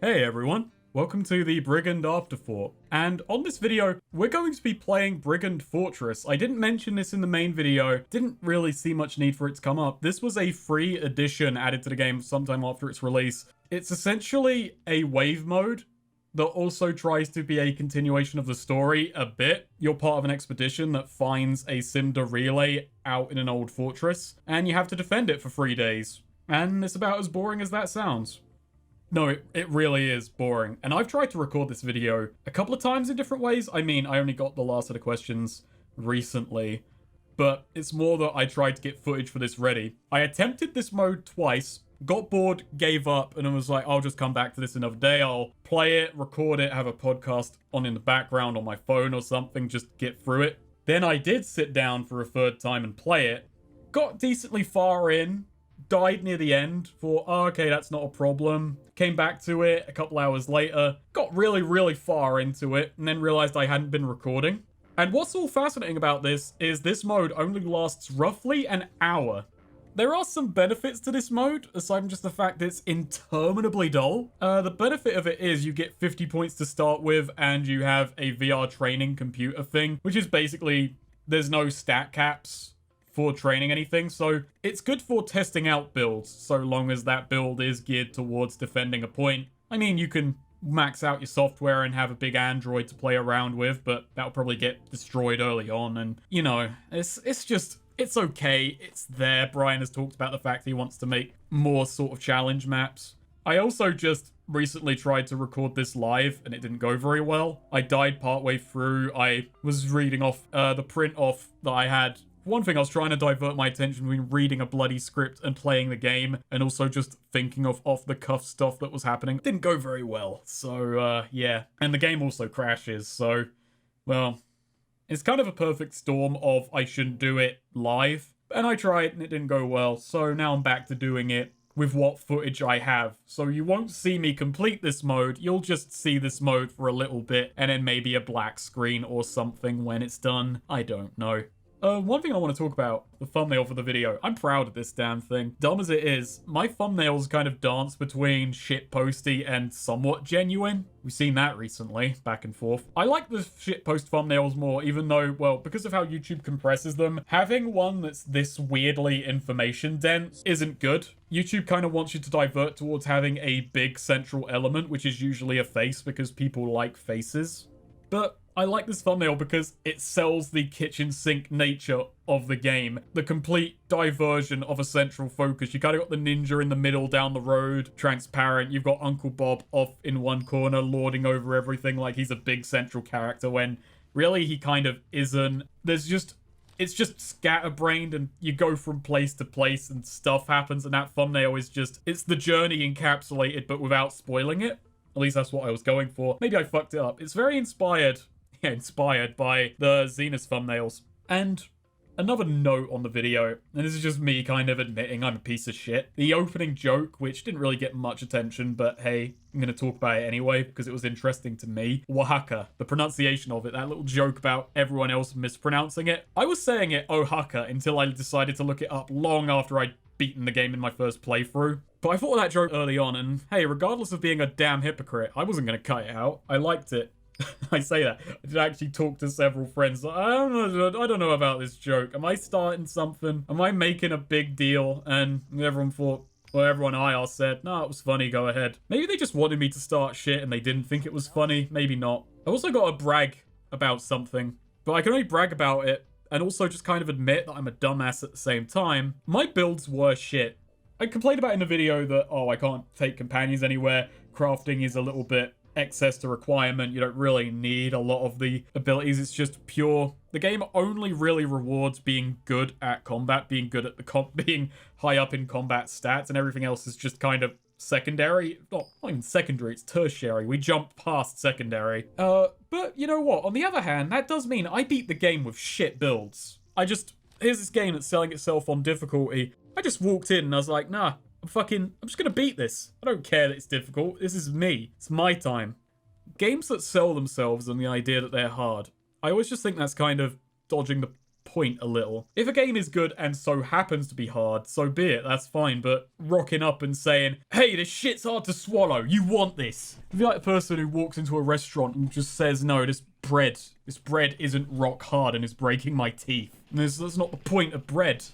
Hey everyone, welcome to the Brigand Afterthought, and on this video, we're going to be playing Brigand Fortress. I didn't mention this in the main video, didn't really see much need for it to come up. This was a free addition added to the game sometime after its release. It's essentially a wave mode that also tries to be a continuation of the story a bit. You're part of an expedition that finds a cinder relay out in an old fortress, and you have to defend it for 3 days. And it's about as boring as that sounds. No, it really is boring. And I've tried to record this video a couple of times in different ways. I mean, I only got the last set of questions recently, but it's more that I tried to get footage for this ready. I attempted this mode twice, got bored, gave up, and I was like, I'll just come back to this another day. I'll play it, record it, have a podcast on in the background on my phone or something, just get through it. Then I did sit down for a third time and play it. Got decently far in. Died near the end, thought, oh, okay, that's not a problem. Came back to it a couple hours later, got really far into it, and then realized I hadn't been recording. And what's all fascinating about this is this mode only lasts roughly an hour. There are some benefits to this mode, aside from just the fact that it's interminably dull. The benefit of it is you get 50 points to start with, and you have a VR training computer thing, which is basically, there's no stat caps for training anything, so it's good for testing out builds, so long as that build is geared towards defending a point. I mean, you can max out your software and have a big Android to play around with, but that'll probably get destroyed early on, and, you know, it's okay, it's there. Brian has talked about the fact that he wants to make more sort of challenge maps. I also just recently tried to record this live, and it didn't go very well. I died partway through. I was reading off the print off that I had. One thing, I was trying to divert my attention between reading a bloody script and playing the game, and also just thinking of off-the-cuff stuff that was happening. It didn't go very well, so, yeah. And the game also crashes, so, well, it's kind of a perfect storm of I shouldn't do it live. And I tried, and it didn't go well, so now I'm back to doing it with what footage I have. So you won't see me complete this mode, you'll just see this mode for a little bit, and then maybe a black screen or something when it's done. I don't know. One thing I want to talk about, the thumbnail for the video. I'm proud of this damn thing. Dumb as it is, my thumbnails kind of dance between shitposty and somewhat genuine. We've seen that recently, back and forth. I like the shitpost thumbnails more, even though, well, because of how YouTube compresses them, having one that's this weirdly information dense isn't good. YouTube kind of wants you to divert towards having a big central element, which is usually a face because people like faces. But I like this thumbnail because it sells the kitchen sink nature of the game. The complete diversion of a central focus. You kind of got the ninja in the middle down the road, transparent. You've got Uncle Bob off in one corner, lording over everything like he's a big central character when really he kind of isn't. It's just scatterbrained, and you go from place to place and stuff happens, and that thumbnail is just, it's the journey encapsulated but without spoiling it. At least that's what I was going for. Maybe I fucked it up. It's very inspired by the Zenith thumbnails. And another note on the video, and this is just me kind of admitting I'm a piece of shit. The opening joke, which didn't really get much attention, but hey, I'm going to talk about it anyway because it was interesting to me. Oaxaca, the pronunciation of it, that little joke about everyone else mispronouncing it. I was saying it Oaxaca until I decided to look it up long after I'd beaten the game in my first playthrough. But I thought of that joke early on, and hey, regardless of being a damn hypocrite, I wasn't going to cut it out. I liked it. I say that. I did actually talk to several friends. I don't know about this joke. Am I starting something? Am I making a big deal? And everyone thought, well, everyone IR said, no, it was funny, go ahead. Maybe they just wanted me to start shit and they didn't think it was funny. Maybe not. I also got to brag about something, but I can only brag about it and also just kind of admit that I'm a dumbass at the same time. My builds were shit. I complained about in the video that, oh, I can't take companions anywhere. Crafting is a little bit excess to requirement. You don't really need a lot of the abilities. It's just pure. The game only really rewards being good at combat, being good at being high up in combat stats, and everything else is just kind of secondary. Not even secondary, it's tertiary. We jumped past secondary. But you know what? On the other hand, that does mean I beat the game with shit builds. Here's this game that's selling itself on difficulty. I just walked in and I was like, nah, I'm just gonna beat this. I don't care that it's difficult. This is me. It's my time. Games that sell themselves on the idea that they're hard, I always just think that's kind of dodging the point a little. If a game is good and so happens to be hard, so be it, that's fine, but rocking up and saying, hey, this shit's hard to swallow, you want this. If you're like a person who walks into a restaurant and just says, no, this bread isn't rock hard and is breaking my teeth. That's not the point of bread.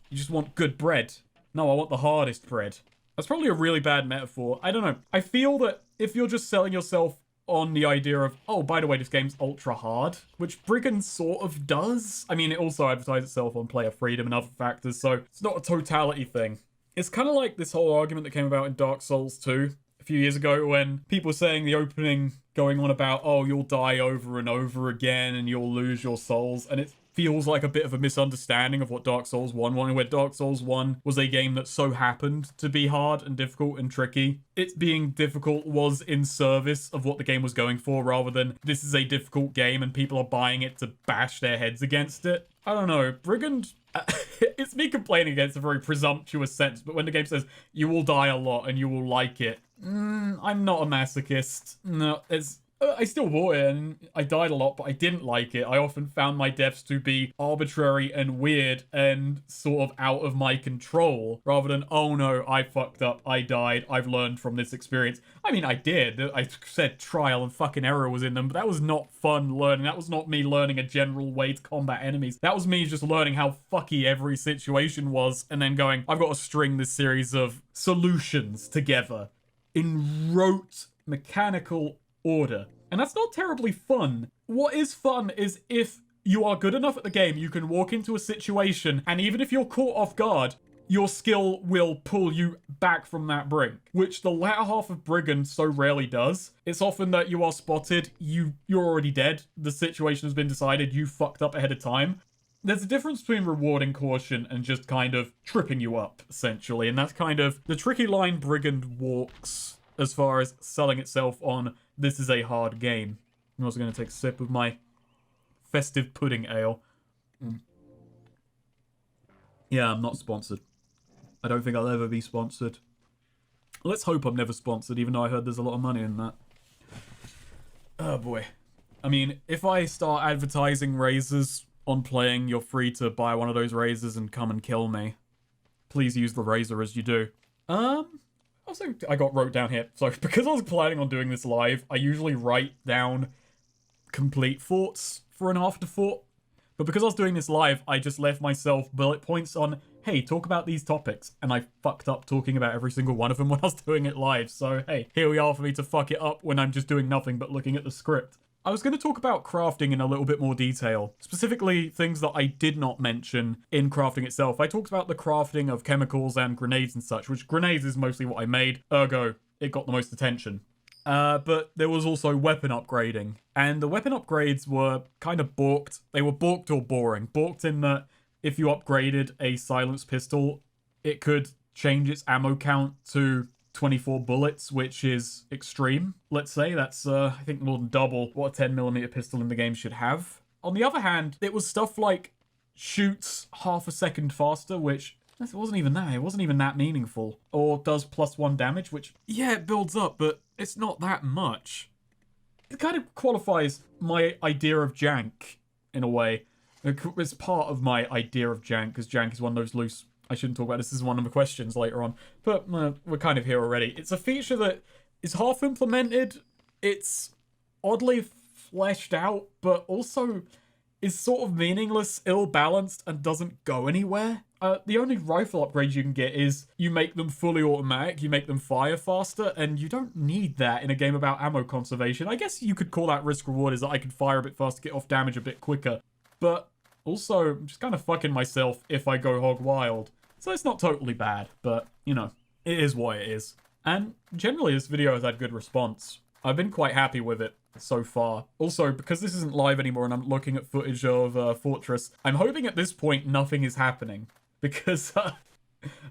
You just want good bread. No, I want the hardest bread. That's probably a really bad metaphor. I don't know. I feel that if you're just selling yourself on the idea of, oh, by the way, this game's ultra hard, which Brigand sort of does. I mean, it also advertises itself on player freedom and other factors, so it's not a totality thing. It's kind of like this whole argument that came about in Dark Souls 2 a few years ago when people were saying the opening going on about, oh, you'll die over and over again and you'll lose your souls, and it feels like a bit of a misunderstanding of what Dark Souls 1 wanted, where Dark Souls 1 was a game that so happened to be hard and difficult and tricky. It being difficult was in service of what the game was going for, rather than this is a difficult game and people are buying it to bash their heads against it. I don't know. Brigand... it's me complaining against a very presumptuous sense, but when the game says, you will die a lot and you will like it, I'm not a masochist. No, I still bought it and I died a lot, but I didn't like it. I often found my deaths to be arbitrary and weird and sort of out of my control, rather than, oh no, I fucked up, I died, I've learned from this experience. I mean, I did. I said trial and fucking error was in them, but that was not fun learning. That was not me learning a general way to combat enemies. That was me just learning how fucky every situation was and then going, I've got to string this series of solutions together in rote mechanical order. And that's not terribly fun. What is fun is if you are good enough at the game, you can walk into a situation, and even if you're caught off guard, your skill will pull you back from that brink, which the latter half of Brigand so rarely does. It's often that you are spotted, you're already dead, the situation has been decided, you fucked up ahead of time. There's a difference between rewarding caution and just kind of tripping you up, essentially, and that's kind of the tricky line Brigand walks as far as selling itself on, this is a hard game. I'm also going to take a sip of my festive pudding ale. Yeah, I'm not sponsored. I don't think I'll ever be sponsored. Let's hope I'm never sponsored, even though I heard there's a lot of money in that. Oh boy. I mean, if I start advertising razors on playing, you're free to buy one of those razors and come and kill me. Please use the razor as you do. Also, I got wrote down here. So, because I was planning on doing this live, I usually write down complete thoughts for an afterthought. But because I was doing this live, I just left myself bullet points on, hey, talk about these topics. And I fucked up talking about every single one of them when I was doing it live. So, hey, here we are for me to fuck it up when I'm just doing nothing but looking at the script. I was going to talk about crafting in a little bit more detail, specifically things that I did not mention in crafting itself. I talked about the crafting of chemicals and grenades and such, which grenades is mostly what I made, ergo, it got the most attention. But there was also weapon upgrading, and the weapon upgrades were kind of balked. They were balked or boring. Balked in that if you upgraded a silenced pistol, it could change its ammo count to 24 bullets, which is extreme. Let's say that's, I think, more than double what a 10mm pistol in the game should have. On the other hand, it was stuff like shoots half a second faster, which it wasn't even that. It wasn't even that meaningful. Or does +1 damage, which, yeah, it builds up, but it's not that much. It kind of qualifies my idea of jank, in a way. It's part of my idea of jank, because jank is one of those loose... I shouldn't talk about this. This is one of the questions later on. But we're kind of here already. It's a feature that is half implemented. It's oddly fleshed out, but also is sort of meaningless, ill-balanced, and doesn't go anywhere. The only rifle upgrade you can get is you make them fully automatic, you make them fire faster, and you don't need that in a game about ammo conservation. I guess you could call that risk-reward, is that I can fire a bit faster, get off damage a bit quicker. But also, I'm just kind of fucking myself if I go hog wild. So it's not totally bad, but, you know, it is what it is. And generally, this video has had good response. I've been quite happy with it so far. Also, because this isn't live anymore and I'm looking at footage of Fortress, I'm hoping at this point nothing is happening. Because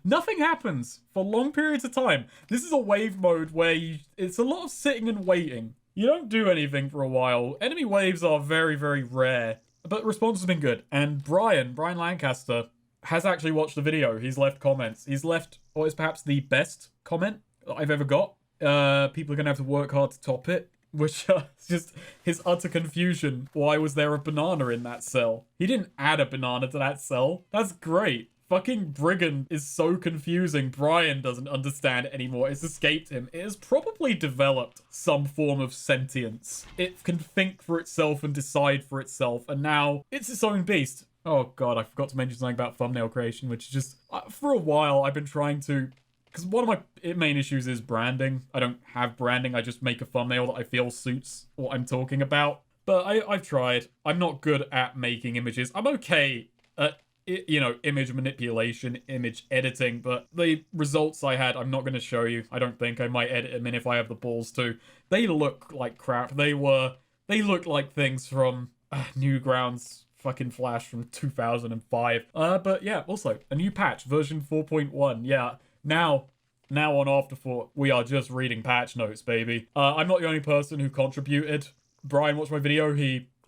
nothing happens for long periods of time. This is a wave mode where it's a lot of sitting and waiting. You don't do anything for a while. Enemy waves are very, very rare. But response has been good. And Brian Lancaster, has actually watched the video. He's left comments. He's left what is perhaps the best comment that I've ever got. People are going to have to work hard to top it. which is just his utter confusion. Why was there a banana in that cell? He didn't add a banana to that cell. That's great. Fucking Brigand is so confusing. Brian doesn't understand it anymore. It's escaped him. It has probably developed some form of sentience. It can think for itself and decide for itself, and now it's its own beast. Oh god, I forgot to mention something about thumbnail creation, which is just, for a while I've been trying to, because one of my main issues is branding. I don't have branding, I just make a thumbnail that I feel suits what I'm talking about. But I've tried. I'm not good at making images. I'm okay at, you know, image manipulation, image editing, but the results I had, I'm not going to show you. I don't think. I might edit them in if I have the balls to. They look like crap. They look like things from Newgrounds fucking Flash from 2005. But yeah, also, a new patch, version 4.1. Yeah, now on Afterthought, we are just reading patch notes, baby. I'm not the only person who contributed. Brian watched my video.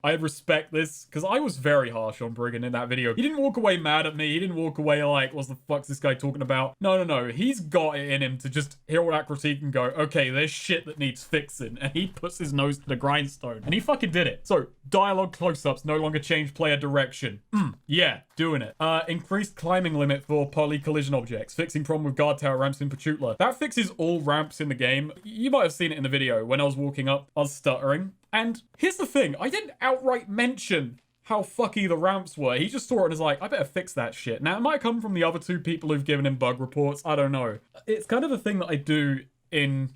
I respect this, because I was very harsh on Brigand in that video. He didn't walk away mad at me. He didn't walk away like, what the fuck's this guy talking about? No. He's got it in him to just hear all that critique and go, okay, there's shit that needs fixing. And he puts his nose to the grindstone. And he fucking did it. So, dialogue close-ups no longer change player direction. Yeah, doing it. Increased climbing limit for poly-collision objects. Fixing problem with guard tower ramps in Pachutla. That fixes all ramps in the game. You might have seen it in the video. When I was walking up, I was stuttering. And here's the thing, I didn't outright mention how fucky the ramps were. He just saw it and was like, I better fix that shit. Now, it might come from the other two people who've given him bug reports. I don't know. It's kind of a thing that I do in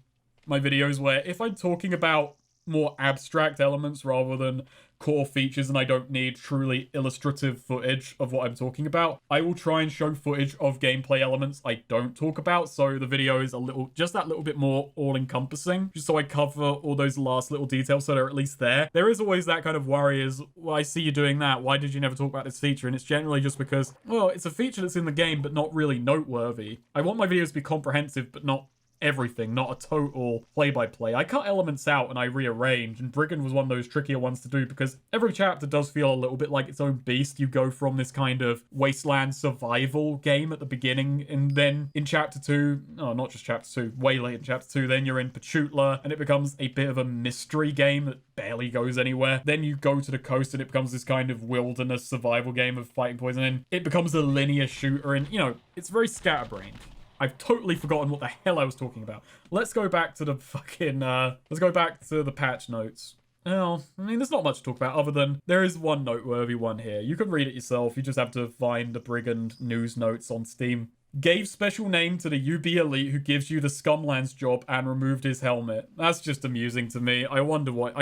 my videos where if I'm talking about more abstract elements rather than core features and I don't need truly illustrative footage of what I'm talking about, I will try and show footage of gameplay elements I don't talk about, so the video is just that little bit more all-encompassing, just so I cover all those last little details so they're at least there. There is always that kind of worry is, well, I see you doing that, why did you never talk about this feature? And it's generally just because, well, it's a feature that's in the game but not really noteworthy. I want my videos to be comprehensive but not everything, not a total play-by-play. I cut elements out and I rearrange, and Brigand was one of those trickier ones to do because every chapter does feel a little bit like its own beast. You go from this kind of wasteland survival game at the beginning, and then in chapter 2, no, not just chapter 2, way late in chapter 2, then you're in Pachutla, and it becomes a bit of a mystery game that barely goes anywhere. Then you go to the coast and it becomes this kind of wilderness survival game of fighting poison, and it becomes a linear shooter, and, you know, it's very scatterbrained. I've totally forgotten what the hell I was talking about. Let's go back to the fucking, let's go back to the patch notes. Well, I mean, there's not much to talk about other than there is one noteworthy one here. You can read it yourself. You just have to find the Brigand news notes on Steam. Gave special name to the UB elite who gives you the Scumlands job and removed his helmet. That's just amusing to me. I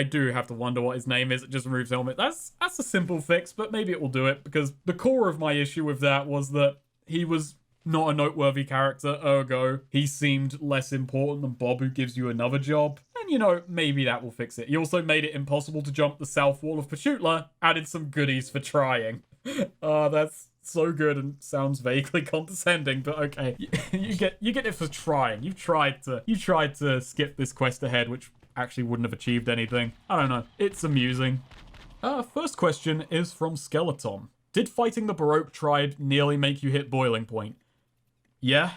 do have to wonder what his name is. It just removes helmet. That's a simple fix, but maybe it will do it, because the core of my issue with that was that he was not a noteworthy character, ergo, he seemed less important than Bob, who gives you another job. And, you know, maybe that will fix it. He also made it impossible to jump the south wall of Pachutla, added some goodies for trying. That's so good and sounds vaguely condescending, but okay. You get it for trying. You tried to skip this quest ahead, which actually wouldn't have achieved anything. I don't know. It's amusing. First question is from Skeleton. Did fighting the Baroque tribe nearly make you hit boiling point? Yeah.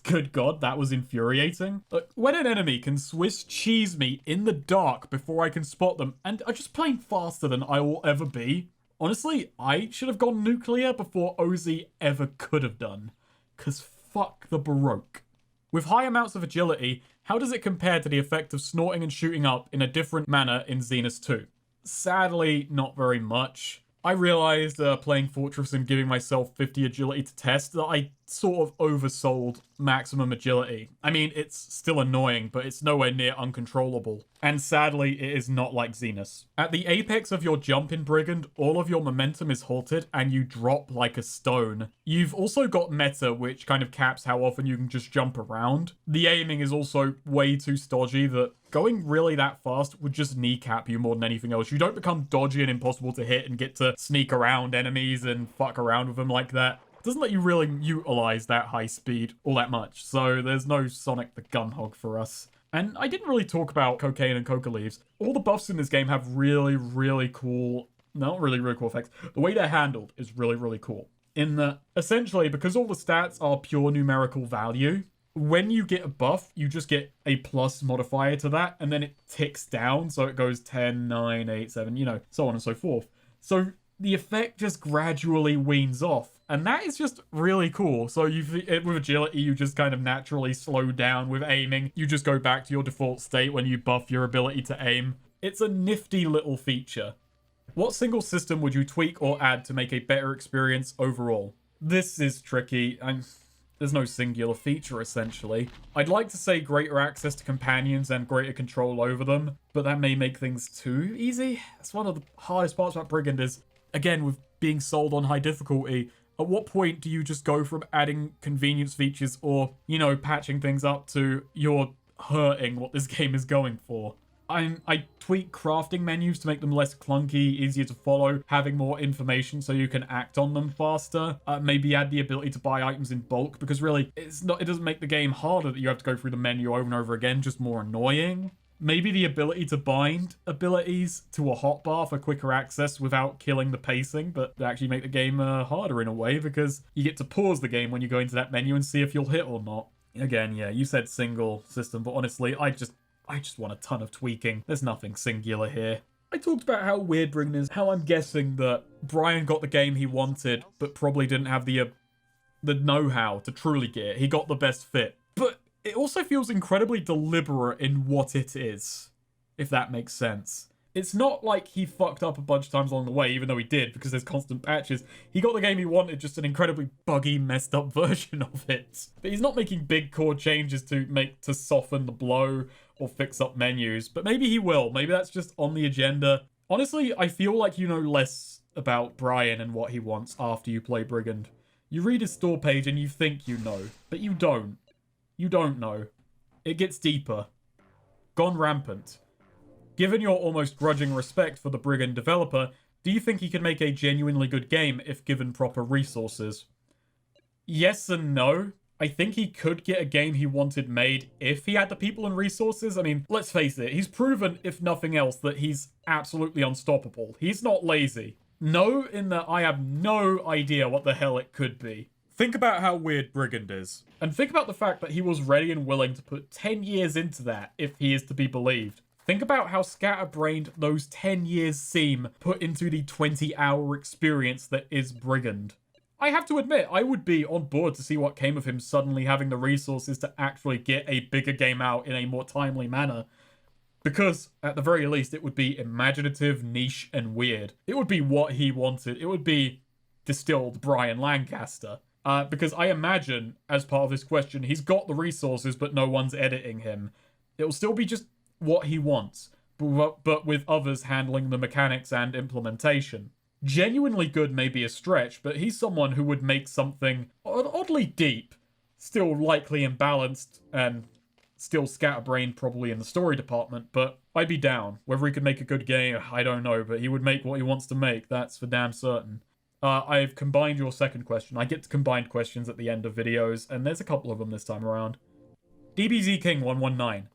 Good God, that was infuriating. When an enemy can Swiss cheese me in the dark before I can spot them and are just playing faster than I will ever be, honestly, I should have gone nuclear before OZ ever could have done. 'Cause fuck the Baroque. With high amounts of agility, how does it compare to the effect of snorting and shooting up in a different manner in Xenos 2? Sadly, not very much. I realized playing Fortress and giving myself 50 agility to test that I sort of oversold maximum agility. I mean, it's still annoying, but it's nowhere near uncontrollable. And sadly, it is not like Xenos. At the apex of your jump in Brigand, all of your momentum is halted and you drop like a stone. You've also got meta, which kind of caps how often you can just jump around. The aiming is also way too stodgy that going really that fast would just kneecap you more than anything else. You don't become dodgy and impossible to hit and get to sneak around enemies and fuck around with them like that. It doesn't let you really utilize that high speed all that much, so there's no Sonic the Gunhog for us. And I didn't really talk about cocaine and coca leaves. All the buffs in this game have really, really cool, not really, really cool effects. The way they're handled is really, really cool. In that, essentially, because all the stats are pure numerical value, when you get a buff, you just get a plus modifier to that, and then it ticks down, so it goes 10, 9, 8, 7, you know, so on and so forth. So the effect just gradually weans off, and that is just really cool. So with agility, you just kind of naturally slow down. With aiming, you just go back to your default state when you buff your ability to aim. It's a nifty little feature. What single system would you tweak or add to make a better experience overall? This is tricky. There's no singular feature, essentially. I'd like to say greater access to companions and greater control over them, but that may make things too easy. That's one of the hardest parts about Brigand is, again, with being sold on high difficulty, at what point do you just go from adding convenience features or, you know, patching things up to you're hurting what this game is going for? I tweak crafting menus to make them less clunky, easier to follow, having more information so you can act on them faster. Maybe add the ability to buy items in bulk, because really, it doesn't make the game harder that you have to go through the menu over and over again, just more annoying. Maybe the ability to bind abilities to a hotbar for quicker access without killing the pacing, but actually make the game harder in a way, because you get to pause the game when you go into that menu and see if you'll hit or not. Again, yeah, you said single system, but honestly, I just want a ton of tweaking. There's nothing singular here. I talked about how weird Brigand is, how I'm guessing that Brian got the game he wanted, but probably didn't have the know-how to truly get it. He got the best fit. But it also feels incredibly deliberate in what it is, if that makes sense. It's not like he fucked up a bunch of times along the way, even though he did, because there's constant patches. He got the game he wanted, just an incredibly buggy, messed up version of it. But he's not making big core changes to soften the blow or fix up menus, but maybe he will. Maybe that's just on the agenda. Honestly, I feel like you know less about Brian and what he wants after you play Brigand. You read his store page and you think you know, but you don't. You don't know. It gets deeper. Gone rampant. Given your almost grudging respect for the Brigand developer, do you think he can make a genuinely good game if given proper resources? Yes and no. I think he could get a game he wanted made if he had the people and resources. I mean, let's face it, he's proven, if nothing else, that he's absolutely unstoppable. He's not lazy. No, in that I have no idea what the hell it could be. Think about how weird Brigand is. And think about the fact that he was ready and willing to put 10 years into that, if he is to be believed. Think about how scatterbrained those 10 years seem put into the 20-hour experience that is Brigand. I have to admit, I would be on board to see what came of him suddenly having the resources to actually get a bigger game out in a more timely manner. Because, at the very least, it would be imaginative, niche, and weird. It would be what he wanted. It would be distilled Brian Lancaster. Because I imagine, as part of this question, he's got the resources, but no one's editing him. It'll still be just what he wants, but with others handling the mechanics and implementation. Genuinely good may be a stretch, but he's someone who would make something oddly deep, still likely imbalanced, and still scatterbrained probably in the story department, but I'd be down. Whether he could make a good game, I don't know, but he would make what he wants to make, that's for damn certain. I've combined your second question. I get to combine questions at the end of videos, and there's a couple of them this time around. DBZ King 119.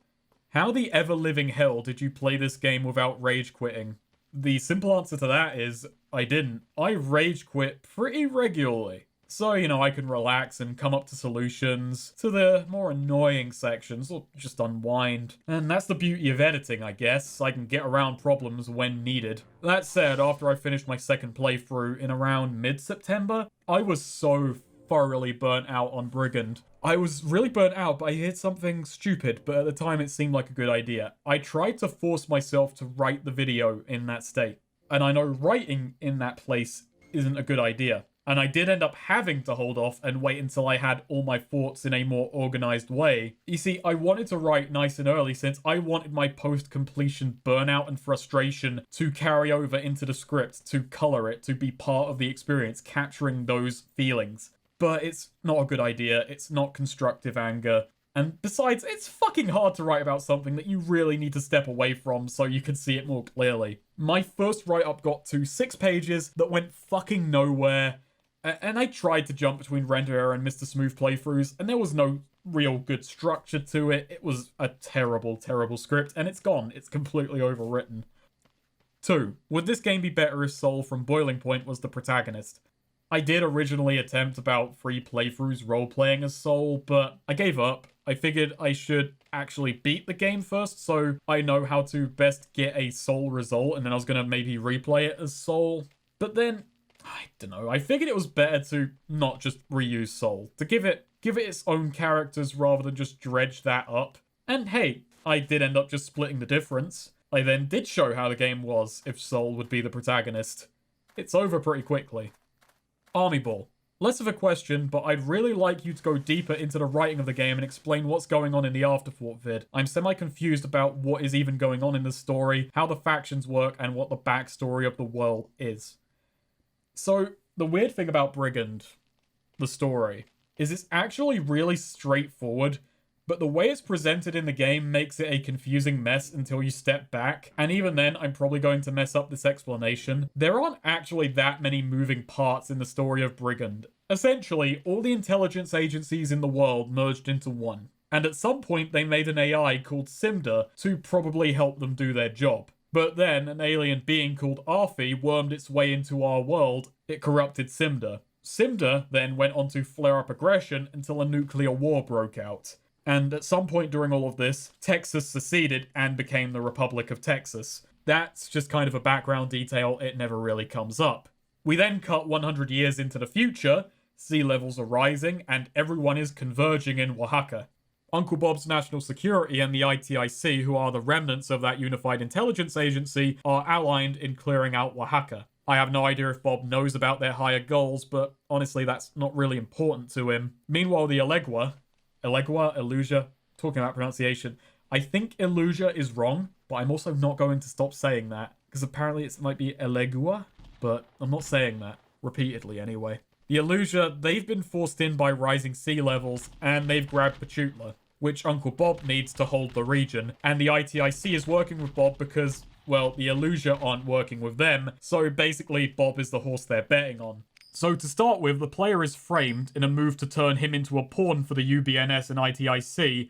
How the ever-living hell did you play this game without rage quitting? The simple answer to that is, I didn't. I rage quit pretty regularly. So, you know, I can relax and come up to solutions to the more annoying sections, or just unwind. And that's the beauty of editing, I guess. I can get around problems when needed. That said, after I finished my second playthrough in around mid-September, I was so thoroughly burnt out on Brigand. I was really burnt out, but I did something stupid, but at the time it seemed like a good idea. I tried to force myself to write the video in that state. And I know writing in that place isn't a good idea. And I did end up having to hold off and wait until I had all my thoughts in a more organized way. You see, I wanted to write nice and early since I wanted my post-completion burnout and frustration to carry over into the script, to color it, to be part of the experience, capturing those feelings. But it's not a good idea, it's not constructive anger, and besides, it's fucking hard to write about something that you really need to step away from so you can see it more clearly. My first write-up got to 6 pages that went fucking nowhere, and I tried to jump between Render Error and Mr. Smooth playthroughs, and there was no real good structure to it. It was a terrible, terrible script, and it's gone. It's completely overwritten. 2. Would this game be better if Sol from Boiling Point was the protagonist? I did originally attempt about 3 playthroughs role-playing as Soul, but I gave up. I figured I should actually beat the game first so I know how to best get a Soul result, and then I was gonna maybe replay it as Soul. But then, I don't know, I figured it was better to not just reuse Soul, to give it its own characters rather than just dredge that up. And hey, I did end up just splitting the difference. I then did show how the game was if Soul would be the protagonist. It's over pretty quickly. Army Ball. Less of a question, but I'd really like you to go deeper into the writing of the game and explain what's going on in the Afterthought vid. I'm semi-confused about what is even going on in the story, how the factions work, and what the backstory of the world is. So, the weird thing about Brigand, the story, is it's actually really straightforward, but the way it's presented in the game makes it a confusing mess until you step back, and even then, I'm probably going to mess up this explanation. There aren't actually that many moving parts in the story of Brigand. Essentially, all the intelligence agencies in the world merged into one, and at some point they made an AI called Simda to probably help them do their job. But then, an alien being called Arfi wormed its way into our world. It corrupted Simda. Simda then went on to flare up aggression until a nuclear war broke out. And at some point during all of this, Texas seceded and became the Republic of Texas. That's just kind of a background detail, it never really comes up. We then cut 100 years into the future, sea levels are rising, and everyone is converging in Oaxaca. Uncle Bob's National Security and the ITIC, who are the remnants of that unified intelligence agency, are allied in clearing out Oaxaca. I have no idea if Bob knows about their higher goals, but honestly that's not really important to him. Meanwhile, the Elusia, talking about pronunciation. I think Elusia is wrong, but I'm also not going to stop saying that, because apparently it might be Elegua, but I'm not saying that, repeatedly anyway. The Elusia, they've been forced in by rising sea levels, and they've grabbed Pachutla, which Uncle Bob needs to hold the region, and the ITIC is working with Bob because, well, the Elusia aren't working with them, so basically Bob is the horse they're betting on. So to start with, the player is framed in a move to turn him into a pawn for the UBNS and ITIC,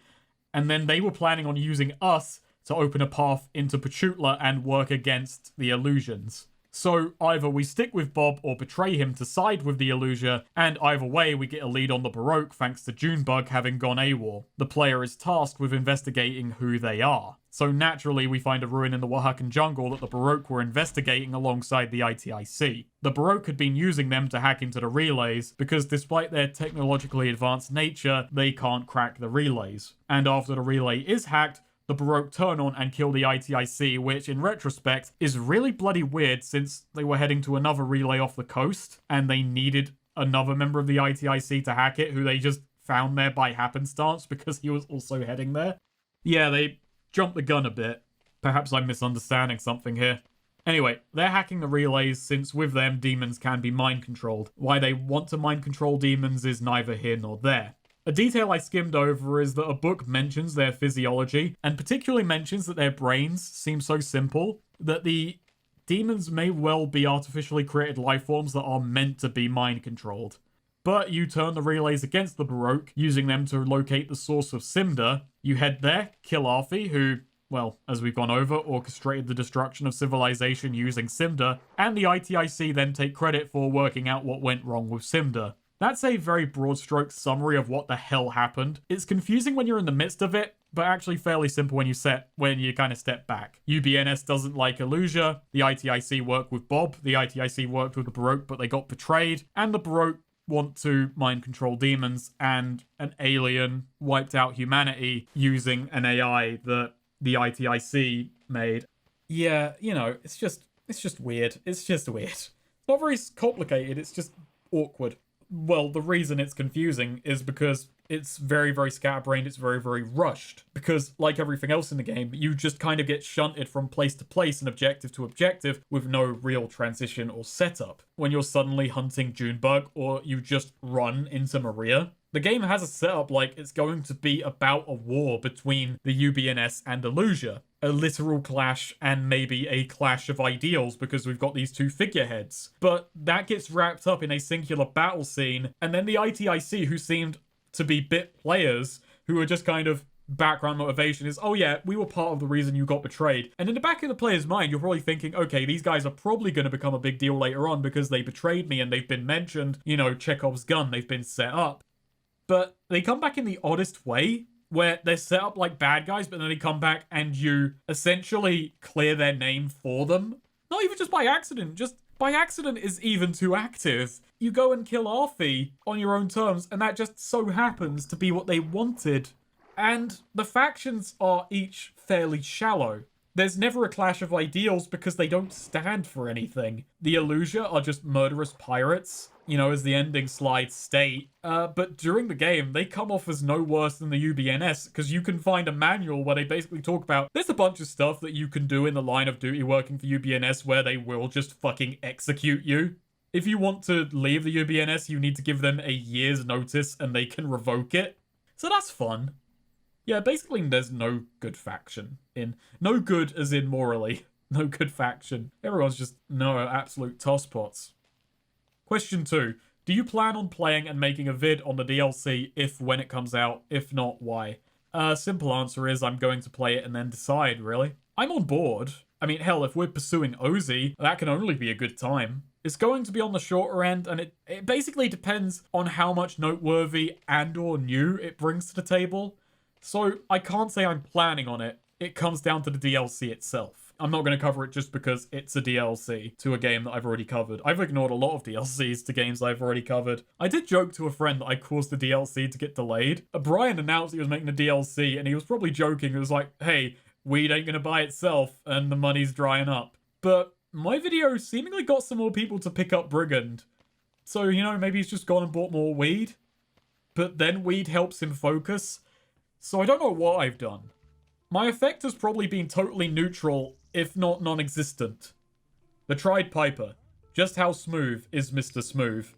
and then they were planning on using us to open a path into Pachutla and work against the Illusions. So either we stick with Bob or betray him to side with the Elusia, and either way we get a lead on the Baroque thanks to Junebug having gone AWOL. The player is tasked with investigating who they are. So naturally we find a ruin in the Oaxacan jungle that the Baroque were investigating alongside the ITIC. The Baroque had been using them to hack into the relays, because despite their technologically advanced nature, they can't crack the relays. And after the relay is hacked, the Baroque turn on and kill the ITIC, which in retrospect is really bloody weird since they were heading to another relay off the coast and they needed another member of the ITIC to hack it, who they just found there by happenstance because he was also heading there. Yeah, they jumped the gun a bit. Perhaps I'm misunderstanding something here. Anyway, they're hacking the relays since with them demons can be mind controlled. Why they want to mind control demons is neither here nor there. A detail I skimmed over is that a book mentions their physiology, and particularly mentions that their brains seem so simple that the demons may well be artificially created life forms that are meant to be mind controlled. But you turn the relays against the Baroque, using them to locate the source of Simda. You head there, kill Arfi, who, well, as we've gone over, orchestrated the destruction of civilization using Simda, and the ITIC then take credit for working out what went wrong with Simda. That's a very broad stroke summary of what the hell happened. It's confusing when you're in the midst of it, but actually fairly simple when you kind of step back. UBNS doesn't like Elusia, the ITIC worked with Bob, the ITIC worked with the Baroque, but they got betrayed, and the Baroque want to mind control demons, and an alien wiped out humanity using an AI that the ITIC made. Yeah, you know, it's just weird. It's just weird. It's not very complicated, it's just awkward. Well, the reason it's confusing is because it's very, very scatterbrained, it's very, very rushed. Because, like everything else in the game, you just kind of get shunted from place to place and objective to objective with no real transition or setup. When you're suddenly hunting Junebug, or you just run into Maria. The game has a setup like it's going to be about a war between the UBNS and Elusia. A literal clash and maybe a clash of ideals because we've got these two figureheads. But that gets wrapped up in a singular battle scene, and then the ITIC, who seemed to be bit players, who are just kind of background motivation is, oh yeah, we were part of the reason you got betrayed. And in the back of the player's mind, you're probably thinking, okay, these guys are probably going to become a big deal later on because they betrayed me and they've been mentioned, you know, Chekhov's gun, they've been set up. But they come back in the oddest way, where they're set up like bad guys, but then they come back and you essentially clear their name for them. Not even just by accident, just by accident is even too active. You go and kill Arfie on your own terms, and that just so happens to be what they wanted. And the factions are each fairly shallow. There's never a clash of ideals because they don't stand for anything. The Illusia are just murderous pirates, you know, as the ending slides state. But during the game, they come off as no worse than the UBNS, because you can find a manual where they basically talk about, there's a bunch of stuff that you can do in the line of duty working for UBNS where they will just fucking execute you. If you want to leave the UBNS, you need to give them a year's notice and they can revoke it. So that's fun. Yeah, basically there's no good faction. No good as in morally. No good faction. Everyone's just absolute tosspots. Question 2. Do you plan on playing and making a vid on the DLC when it comes out? If not, why? Simple answer is I'm going to play it and then decide, really. I'm on board. I mean, hell, if we're pursuing Ozzy, that can only be a good time. It's going to be on the shorter end, and it basically depends on how much noteworthy and or new it brings to the table. So I can't say I'm planning on it. It comes down to the DLC itself. I'm not going to cover it just because it's a DLC to a game that I've already covered. I've ignored a lot of DLCs to games I've already covered. I did joke to a friend that I caused the DLC to get delayed. Brian announced he was making a DLC, and he was probably joking. It was like, hey, weed ain't going to buy itself, and the money's drying up. But my video seemingly got some more people to pick up Brigand. So, you know, maybe he's just gone and bought more weed. But then weed helps him focus. So I don't know what I've done. My effect has probably been totally neutral, if not non-existent. The Tried Piper. Just how smooth is Mr. Smooth?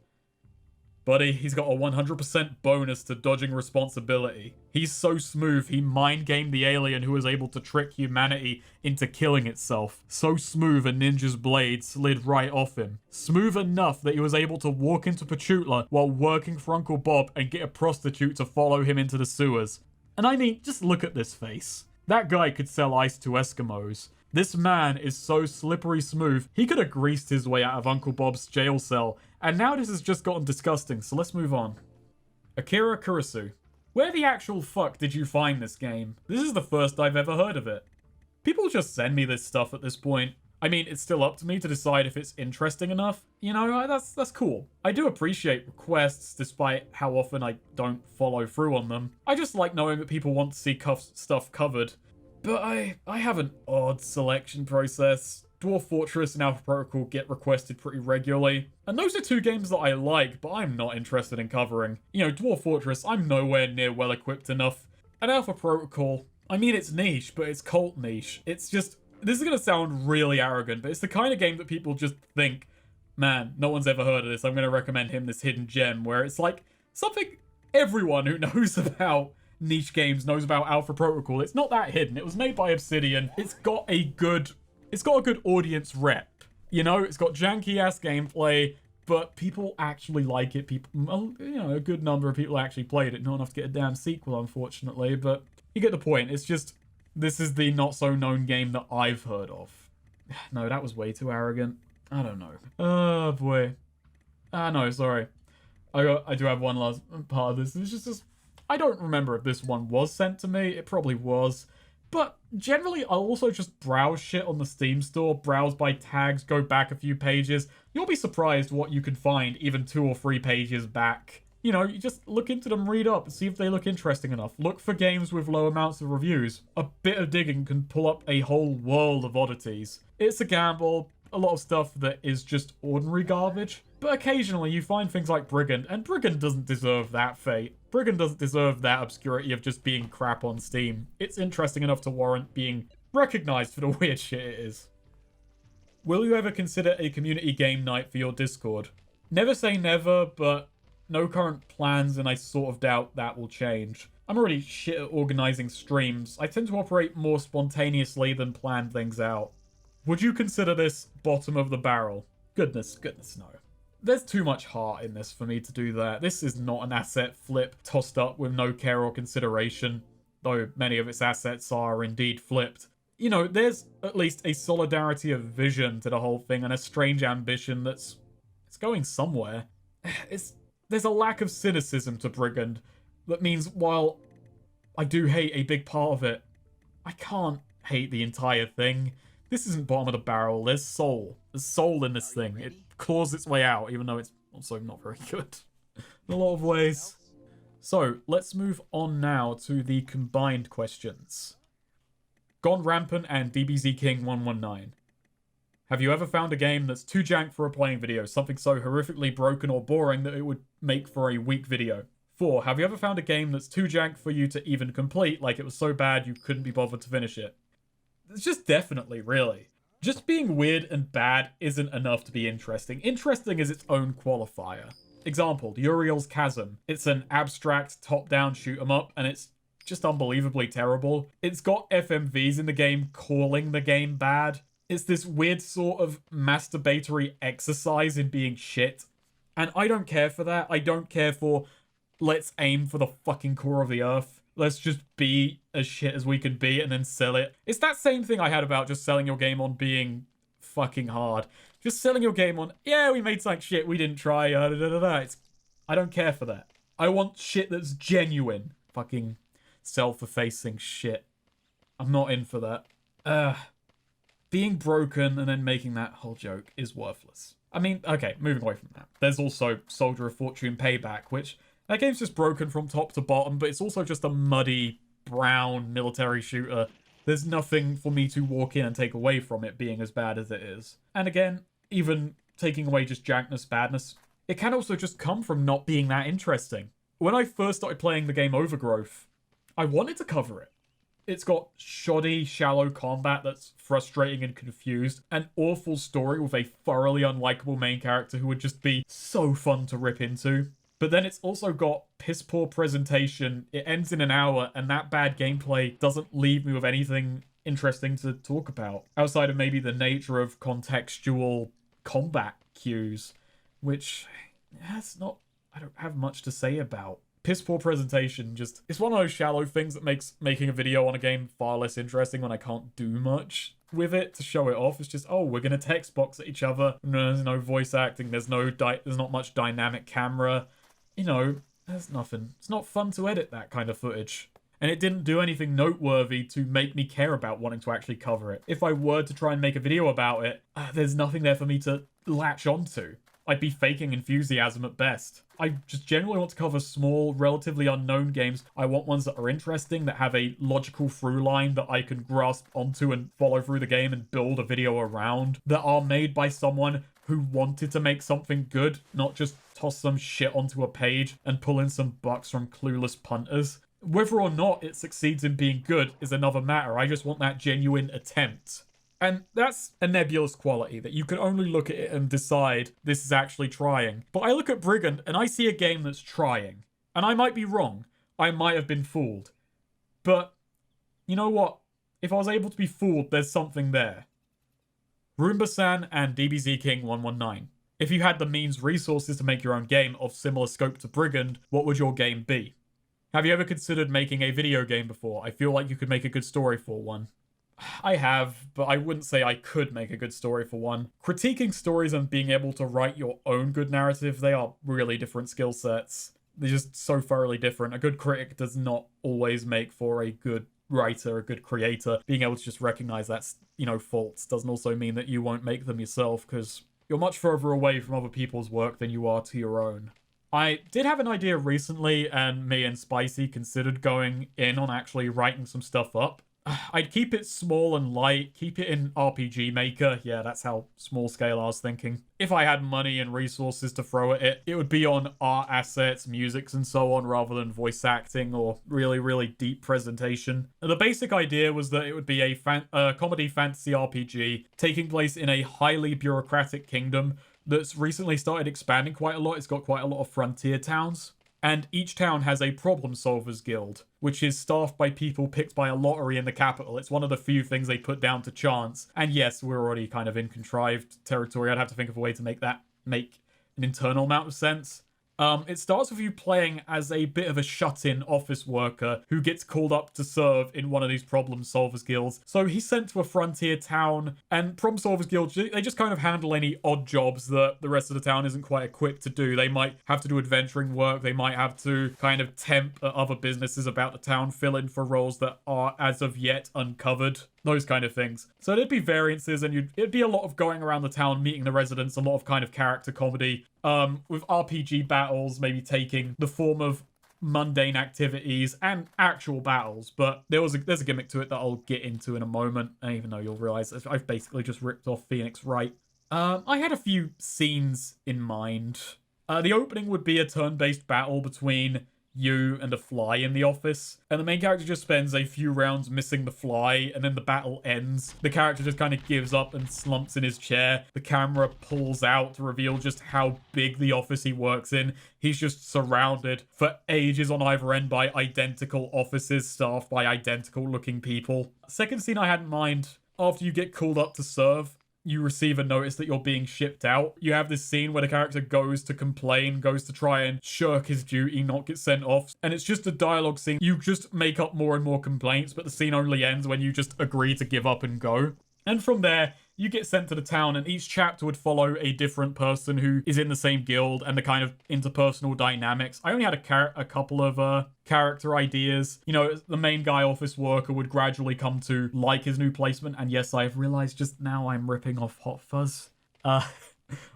Buddy, he's got a 100% bonus to dodging responsibility. He's so smooth, he mind-gamed the alien who was able to trick humanity into killing itself. So smooth a ninja's blade slid right off him. Smooth enough that he was able to walk into Pachutla while working for Uncle Bob and get a prostitute to follow him into the sewers. And I mean, just look at this face. That guy could sell ice to Eskimos. This man is so slippery smooth, he could have greased his way out of Uncle Bob's jail cell. And now this has just gotten disgusting, so let's move on. Akira Kurosu. Where the actual fuck did you find this game? This is the first I've ever heard of it. People just send me this stuff at this point. I mean, it's still up to me to decide if it's interesting enough. You know, that's cool. I do appreciate requests, despite how often I don't follow through on them. I just like knowing that people want to see stuff covered. But I have an odd selection process. Dwarf Fortress and Alpha Protocol get requested pretty regularly. And those are two games that I like, but I'm not interested in covering. You know, Dwarf Fortress, I'm nowhere near well equipped enough. And Alpha Protocol, I mean, it's niche, but it's cult niche. It's just, this is going to sound really arrogant, but it's the kind of game that people just think, man, no one's ever heard of this. I'm going to recommend him this hidden gem, where it's like something everyone who knows about niche games knows about Alpha Protocol. It's not that hidden. It was made by Obsidian. It's got a good audience rep. You know, it's got janky ass gameplay, but people actually like it. Well, you know, a good number of people actually played it. Not enough to get a damn sequel, unfortunately, but you get the point. It's just, this is the not so known game that I've heard of. No, that was way too arrogant. I don't know. Oh boy. No, sorry. I do have one last part of this. It's just I don't remember if this one was sent to me. It probably was. But generally, I'll also just browse shit on the Steam store, browse by tags, go back a few pages. You'll be surprised what you can find even 2 or 3 pages back. You know, you just look into them, read up, see if they look interesting enough. Look for games with low amounts of reviews. A bit of digging can pull up a whole world of oddities. It's a gamble. A lot of stuff that is just ordinary garbage. But occasionally you find things like Brigand, and Brigand doesn't deserve that fate. Brigand doesn't deserve that obscurity of just being crap on Steam. It's interesting enough to warrant being recognized for the weird shit it is. Will you ever consider a community game night for your Discord? Never say never, but no current plans, and I sort of doubt that will change. I'm already shit at organizing streams. I tend to operate more spontaneously than plan things out. Would you consider this bottom of the barrel? Goodness no. There's too much heart in this for me to do that. This is not an asset flip tossed up with no care or consideration. though many of its assets are indeed flipped. You know, there's at least a solidarity of vision to the whole thing and a strange ambition that's it's going somewhere. There's a lack of cynicism to Brigand that means while I do hate a big part of it, I can't hate the entire thing. This isn't bottom of the barrel. There's soul. There's soul in this thing. It claws its way out, even though it's also not very good in a lot of ways. So, let's move on now to the combined questions. Gone Rampant and DBZ King 119. Have you ever found a game that's too jank for a playing video, something so horrifically broken or boring that it would make for a weak video? 4. Have you ever found a game that's too jank for you to even complete, like it was so bad you couldn't be bothered to finish it? It's just definitely, really. Just being weird and bad isn't enough to be interesting. Interesting is its own qualifier. Example, Uriel's Chasm. It's an abstract top-down shoot-'em-up, and it's just unbelievably terrible. It's got FMVs in the game calling the game bad. It's this weird sort of masturbatory exercise in being shit. And I don't care for that. I don't care for let's aim for the fucking core of the earth. Let's just be as shit as we can be and then sell it. It's that same thing I had about just selling your game on being fucking hard. Just selling your game on, yeah, we made something shit, we didn't try, I don't care for that. I want shit that's genuine. Fucking self-effacing shit. I'm not in for that. Being broken and then making that whole joke is worthless. I mean, okay, moving away from that. There's also Soldier of Fortune Payback, which that game's just broken from top to bottom, but it's also just a muddy, brown military shooter. There's nothing for me to walk in and take away from it being as bad as it is. And again, even taking away just jankness, badness, it can also just come from not being that interesting. When I first started playing the game Overgrowth, I wanted to cover it. It's got shoddy, shallow combat that's frustrating and confused, an awful story with a thoroughly unlikable main character who would just be so fun to rip into. But then it's also got piss poor presentation, it ends in an hour, and that bad gameplay doesn't leave me with anything interesting to talk about, outside of maybe the nature of contextual combat cues, which I don't have much to say about. Piss poor presentation, just, it's one of those shallow things that makes making a video on a game far less interesting when I can't do much with it to show it off. It's just, oh, we're gonna text box at each other. There's no voice acting, there's not much dynamic camera. You know, there's nothing. It's not fun to edit that kind of footage. And it didn't do anything noteworthy to make me care about wanting to actually cover it. If I were to try and make a video about it, there's nothing there for me to latch onto. I'd be faking enthusiasm at best. I just generally want to cover small, relatively unknown games. I want ones that are interesting, that have a logical through line that I can grasp onto and follow through the game and build a video around, that are made by someone who wanted to make something good, not just toss some shit onto a page and pull in some bucks from clueless punters. Whether or not it succeeds in being good is another matter. I just want that genuine attempt. And that's a nebulous quality, that you can only look at it and decide this is actually trying. But I look at Brigand and I see a game that's trying. And I might be wrong. I might have been fooled. But you know what? If I was able to be fooled, there's something there. Roomba-san and DBZ King 119. If you had the means resources to make your own game of similar scope to Brigand, what would your game be? Have you ever considered making a video game before? I feel like you could make a good story for one. I have, but I wouldn't say I could make a good story for one. Critiquing stories and being able to write your own good narrative, they are really different skill sets. They're just so thoroughly different. A good critic does not always make for a good writer, a good creator. Being able to just recognize that's, faults doesn't also mean that you won't make them yourself, because you're much further away from other people's work than you are to your own. I did have an idea recently, and me and Spicy considered going in on actually writing some stuff up. I'd keep it small and light, keep it in RPG Maker. Yeah, that's how small scale I was thinking. If I had money and resources to throw at it, it would be on art assets, musics, and so on, rather than voice acting or really, really deep presentation. The basic idea was that it would be a comedy fantasy RPG taking place in a highly bureaucratic kingdom that's recently started expanding quite a lot. It's got quite a lot of frontier towns. And each town has a problem solvers guild, which is staffed by people picked by a lottery in the capital. It's one of the few things they put down to chance. And yes, we're already kind of in contrived territory. I'd have to think of a way to make that make an internal amount of sense. It starts with you playing as a bit of a shut-in office worker who gets called up to serve in one of these problem solvers guilds. So he's sent to a frontier town, and problem solvers guilds, they just kind of handle any odd jobs that the rest of the town isn't quite equipped to do. They might have to do adventuring work, they might have to kind of temp at other businesses about the town, fill in for roles that are as of yet uncovered. Those kind of things. So there'd be variances, and it'd be a lot of going around the town, meeting the residents, a lot of kind of character comedy, with RPG battles maybe taking the form of mundane activities and actual battles. But there's a gimmick to it that I'll get into in a moment, even though you'll realize I've basically just ripped off Phoenix Wright. I had a few scenes in mind. The opening would be a turn-based battle between you and a fly in the office, and the main character just spends a few rounds missing the fly, and then the battle ends. The character just kind of gives up and slumps in his chair. The camera pulls out to reveal just how big the office he works in. He's just surrounded for ages on either end by identical offices staffed by identical looking people. Second scene I had in mind, after you get called up to serve, you receive a notice that you're being shipped out. You have this scene where the character goes to complain, goes to try and shirk his duty, not get sent off. And it's just a dialogue scene. You just make up more and more complaints, but the scene only ends when you just agree to give up and go. And from there, you get sent to the town, and each chapter would follow a different person who is in the same guild and the kind of interpersonal dynamics. I only had a couple of character ideas. You know, the main guy, office worker, would gradually come to like his new placement, and yes, I've realized just now I'm ripping off Hot Fuzz.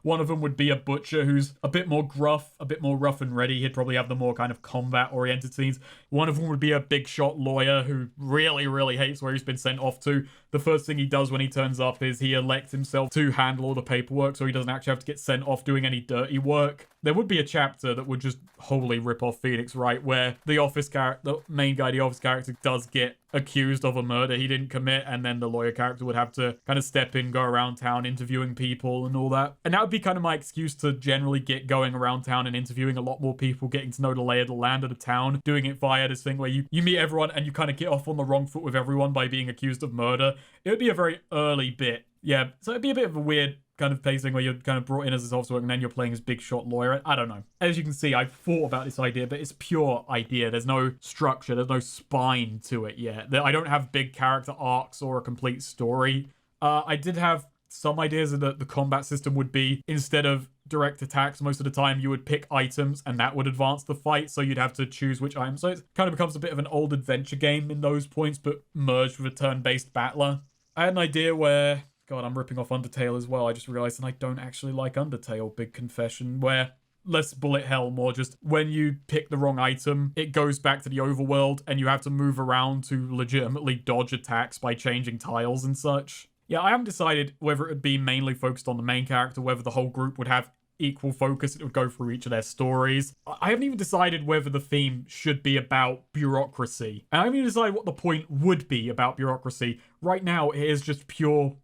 One of them would be a butcher who's a bit more gruff, a bit more rough and ready. He'd probably have the more kind of combat-oriented scenes. One of them would be a big shot lawyer who really, really hates where he's been sent off to. The first thing he does when he turns up is he elects himself to handle all the paperwork, so he doesn't actually have to get sent off doing any dirty work. There would be a chapter that would just wholly rip off Phoenix Wright, where the main guy, the office character, does get accused of a murder he didn't commit, and then the lawyer character would have to kind of step in, go around town interviewing people and all that. And that would be kind of my excuse to generally get going around town and interviewing a lot more people, getting to know the lay of the land of the town, doing it via this thing where you meet everyone and you kind of get off on the wrong foot with everyone by being accused of murder. It would be a very early bit. Yeah, so it'd be a bit of a weird kind of pacing where you're kind of brought in as a officer and then you're playing as big shot lawyer. I don't know. As you can see, I've thought about this idea, but it's pure idea. There's no structure. There's no spine to it yet. I don't have big character arcs or a complete story. I did have some ideas that the combat system would be, instead of direct attacks, most of the time you would pick items and that would advance the fight, so you'd have to choose which item. So it kind of becomes a bit of an old adventure game in those points, but merged with a turn-based battler. I had an idea where, God, I'm ripping off Undertale as well. I just realized that I don't actually like Undertale, big confession, where less bullet hell, more just when you pick the wrong item, it goes back to the overworld and you have to move around to legitimately dodge attacks by changing tiles and such. Yeah, I haven't decided whether it would be mainly focused on the main character, whether the whole group would have equal focus, it would go through each of their stories. I haven't even decided whether the theme should be about bureaucracy. And I haven't even decided what the point would be about bureaucracy. Right now, it is just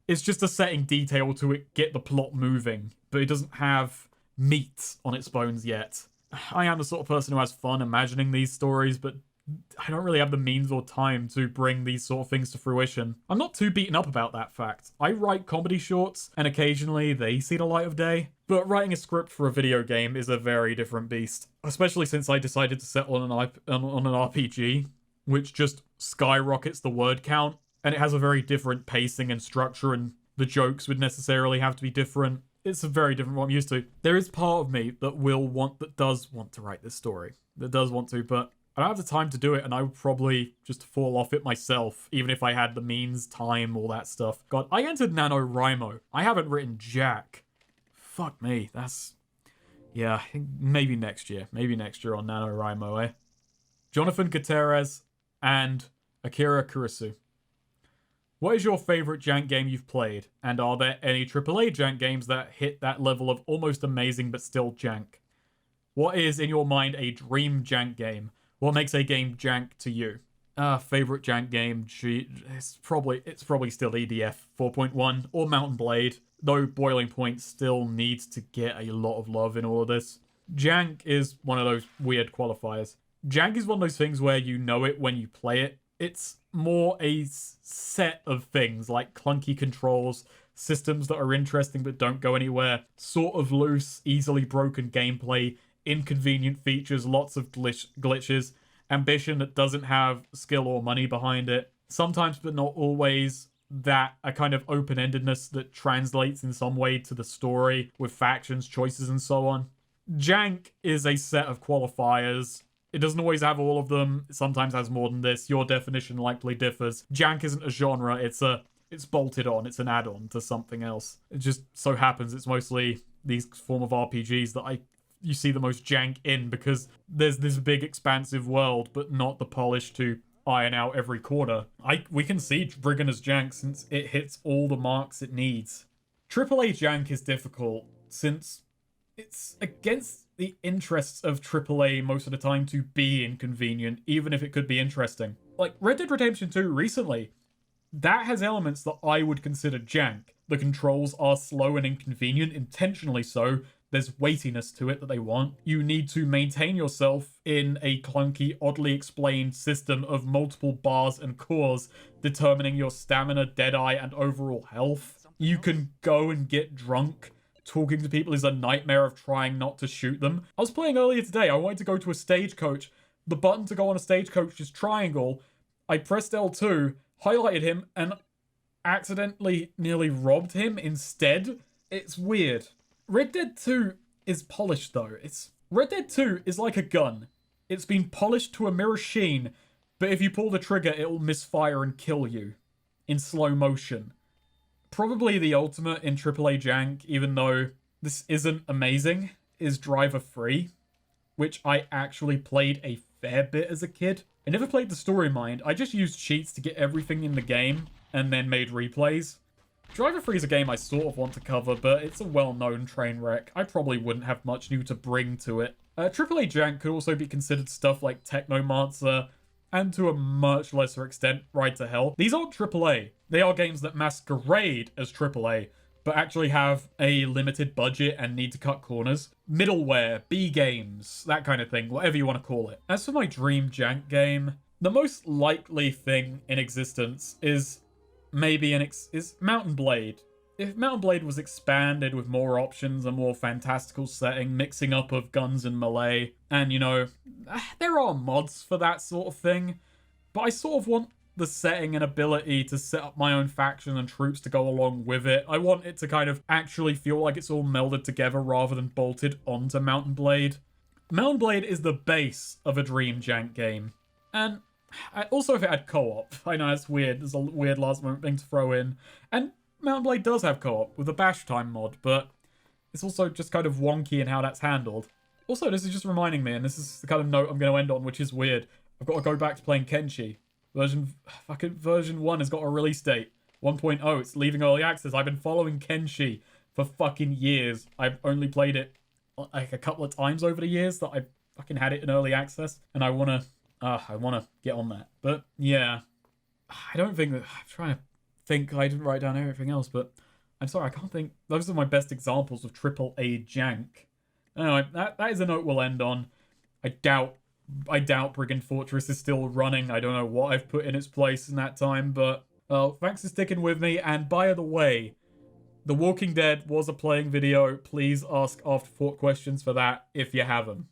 it's just a setting detail to it get the plot moving, but it doesn't have meat on its bones yet. I am the sort of person who has fun imagining these stories, but I don't really have the means or time to bring these sort of things to fruition. I'm not too beaten up about that fact. I write comedy shorts, and occasionally they see the light of day. But writing a script for a video game is a very different beast. Especially since I decided to settle on an RPG, which just skyrockets the word count. And it has a very different pacing and structure, and the jokes would necessarily have to be different. It's a very different from what I'm used to. There is part of me that does want to write this story. That does want to, but I don't have the time to do it, and I would probably just fall off it myself, even if I had the means, time, all that stuff. God, I entered NaNoWriMo. I haven't written jack. Fuck me, yeah, I think maybe next year. Maybe next year on NaNoWriMo, eh? Jonathan Gutierrez and Akira Kurisu. What is your favorite jank game you've played? And are there any AAA jank games that hit that level of almost amazing but still jank? What is, in your mind, a dream jank game? What makes a game jank to you? Favorite jank game? It's probably still EDF 4.1 or Mountain Blade, though Boiling Point still needs to get a lot of love in all of this. Jank is one of those weird qualifiers. Jank is one of those things where you know it when you play it. It's more a set of things like clunky controls, systems that are interesting but don't go anywhere, sort of loose, easily broken gameplay, inconvenient features, lots of glitches, ambition that doesn't have skill or money behind it. Sometimes, but not always, that a kind of open-endedness that translates in some way to the story with factions, choices, and so on. Jank is a set of qualifiers. It doesn't always have all of them. It sometimes has more than this. Your definition likely differs. Jank isn't a genre. It's bolted on. It's an add-on to something else. It just so happens it's mostly these form of RPGs that you see the most jank in, because there's this big expansive world, but not the polish to iron out every corner. We can see Brigand as jank since it hits all the marks it needs. AAA jank is difficult since it's against the interests of AAA most of the time to be inconvenient, even if it could be interesting. Like Red Dead Redemption 2 recently, that has elements that I would consider jank. The controls are slow and inconvenient, intentionally so. There's weightiness to it that they want. You need to maintain yourself in a clunky, oddly explained system of multiple bars and cores, determining your stamina, deadeye, and overall health. You can go and get drunk. Talking to people is a nightmare of trying not to shoot them. I was playing earlier today. I wanted to go to a stagecoach. The button to go on a stagecoach is triangle. I pressed L2, highlighted him, and accidentally nearly robbed him instead. It's weird. Red Dead 2 is polished though. Red Dead 2 is like a gun. It's been polished to a mirror sheen, but if you pull the trigger, it will misfire and kill you in slow motion. Probably the ultimate in AAA jank, even though this isn't amazing, is Driver Free, which I actually played a fair bit as a kid. I never played the story mode. I just used cheats to get everything in the game and then made replays. Driver Free is a game I sort of want to cover, but it's a well-known train wreck. I probably wouldn't have much new to bring to it. AAA jank could also be considered stuff like Technomancer, and to a much lesser extent, Ride to Hell. These aren't AAA. They are games that masquerade as AAA, but actually have a limited budget and need to cut corners. Middleware, B games, that kind of thing, whatever you want to call it. As for my dream jank game, the most likely thing in existence is maybe is Mountain Blade. If Mountain Blade was expanded with more options, a more fantastical setting, mixing up of guns and melee, and you know, there are mods for that sort of thing, but I sort of want the setting and ability to set up my own faction and troops to go along with it. I want it to kind of actually feel like it's all melded together rather than bolted onto Mountain Blade. Mountain Blade is the base of a dream jank game, and also if it had co-op. I know it's weird, there's a weird last moment thing to throw in, and Mountain Blade does have co-op with a bash time mod, but it's also just kind of wonky in how that's handled. Also, this is just reminding me, and this is the kind of note I'm going to end on, which is weird. I've got to go back to playing Kenshi. Version 1 has got a release date. 1.0, it's leaving early access. I've been following Kenshi for fucking years. I've only played it like a couple of times over the years that I've fucking had it in early access, and I want to get on that. But yeah, I don't think that, I'm trying to think, I didn't write down everything else, but I'm sorry, I can't think. Those are my best examples of AAA jank. Anyway, that is a note we'll end on. I doubt Brigand Fortress is still running. I don't know what I've put in its place in that time, but well, thanks for sticking with me. And by the way, The Walking Dead was a playing video. Please ask Afterthought questions for that if you have them.